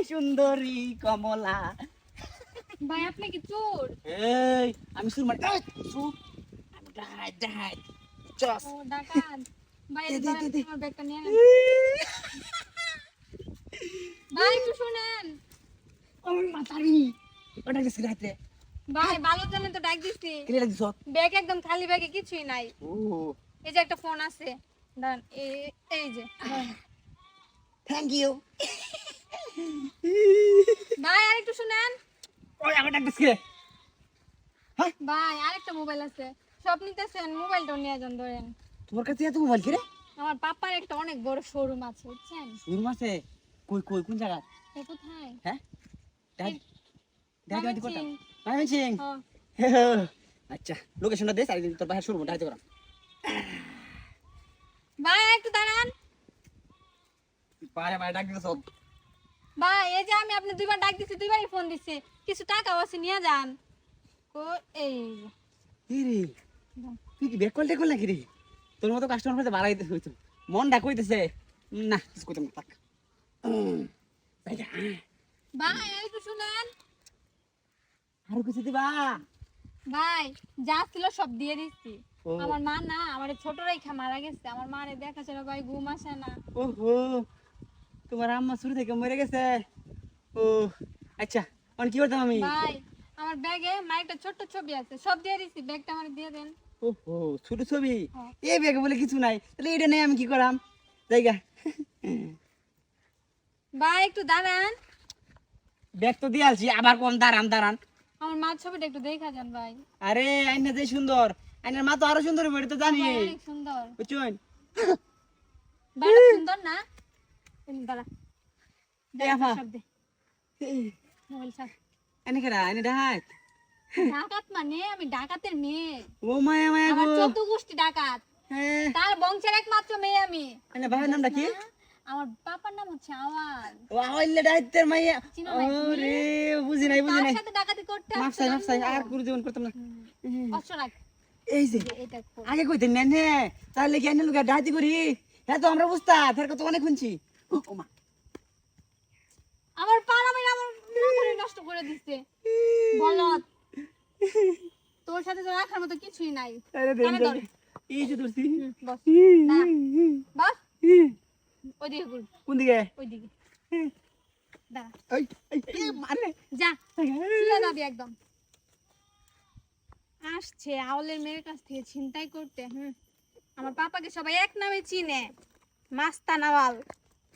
সুন্দরী কমলা। ভাই আপনি কি চোর? এই আমি সুর মারি চুপ। আমি ডাহাত চস। ও ডাকাত। ভাই দে, এই দে, ধরেন দে, দে। আমার ব্যাগটা নিয়ে নেন। ভাই একটু শুনেন। ওই মাতারি ওটা গেছে রাতে ভাই ভালোর জন্য তো ডাক দিছি। কেলে লাগছ? ব্যাগ একদম খালি, ব্যাগে কিছুই নাই। ও এই যে একটা ফোন আছে, দাঁড়ান এই যে ধরেন। Thank you. ভাই আরেকটু শুনেন। ওই আমার ডাক দিছে। হ্যাঁ ভাই আরেকটা মোবাইল আছে, সব নিতেছেন, মোবাইলটাও নিয়ে যান ধরেন। তোমার কাছে এত মোবাইল কি রে? আমার পাপার একটা অনেক বড় শোরুম আছে বুঝছেন। সুর মাসে কই কই কোন জায়গা? এ কোথায়? হ্যাঁ ডাক এই- ডাক ডাক করতাম। ময়মনসিং। আমি সিং। হ্যাঁ। আচ্ছা লোকেশনটা দে সাইড তোর বাসা শুরু ডাইতে করা। ভাই একটু দাঁড়ান। পারে পারে ডাক দিছ। ভাই এই যে আমি আপনি দুইবার ডাক দিছি, দুইবারই ফোন দিছি, কিছু টাকা আছে নিয়ে যান। ও এই যে। কি রে তুই কি ব্যাক কল নাকি রে? তোর মতো কাস্টমার পাইতে বাড়াইতে হইতো। মন ডাক কইতেছে না কিছু কইতাম না থাক। জায়গা ভাই একটু শুনেন। আর কিছু দিবা? ভাই যা ছিল সব দিয়ে দিচ্ছি। ও। আমার মা না, আমার ছোট রেখা মারা গেছে, আমার মারে দেখাশোনা ভাই ঘুম আসে না। ওহো তোমার আম্মা শুরু থেকে মরে গেছে। ও আচ্ছা অন কি করতাম আমি? ভাই আমার ব্যাগে মায়ের একটা ছোট্ট ছবি আছে, সব দিয়ে দিচ্ছি, ব্যাগটা আমার দিয়ে দেন। ওহো ছোট ছবি হ্যাঁ। এই ব্যাগে বলে কিছু নাই, তাহলে এটা নেই আমি কি করাম? জায়গা ভাই একটু দাঁড়ান। ব্যাগ তো দিয়ে আলছি আবার কোন দাঁড়ান দাঁড়ান। আমার মার ছবিটা একটু দেখা যান ভাই। আরে আইনা যে সুন্দর, আইনার মা তো আরো সুন্দর হবে এটা তো জানি ভাই অনেক সুন্দর। বুঝছেন? ভাই অনেক সুন্দর না? দাঁড়া এই আপা। সব দে, মোবাইল সব। এনে কেডা এনে ডাহাত? ডাকাত মানে আমি ডাকাতের মেয়ে, ও মায়া মায়া গো। আমার 14 গোষ্ঠী ডাকাত, হ্যাঁ তার বংশের একমাত্র মেয়ে আমি। এনে ভাইয়ের নামটা কি? না, আমার পাপার নাম হচ্ছে আওয়াল। ও আইলে ডাহাতের মাইয়া। চিনো না তুমি? ওরে বুঝি নাই বুঝি তার নাই। সাথে ডাকাতি করতে মাফ আসছো চাই মাফ চাই জানো? আর পুরো জীবন করতাম না। অস্ত্র রাখ, এই যে এটা কর। আগে কইতেন না নে তাহলে কি এনে লুকা ডাহাতি করি? হ্যাঁ তো আমরা বুঝতা ফের কত অনেক শুনছি। ও মা আমার পাড়া মেয়ে আমার মাথাটা নষ্ট করে দিচ্ছে বলত। তোর সাথে তো রাখার মতো কিছুই নাই। আরে দেন কানে ধর। এই যে ধরছি। বস দাঁড়া, বস ওইদিকে ঘুর, কোন দিকে? ওইদিকে দাঁড়া, এই এই মানে যা শুয়ে যাবি একদম। আসছে আওলের মেয়ের কাছ থেকে ছিনতাই করতে। আমার পাপাকে সবাই এক নামে চিনে, মাস্তান আওয়াল।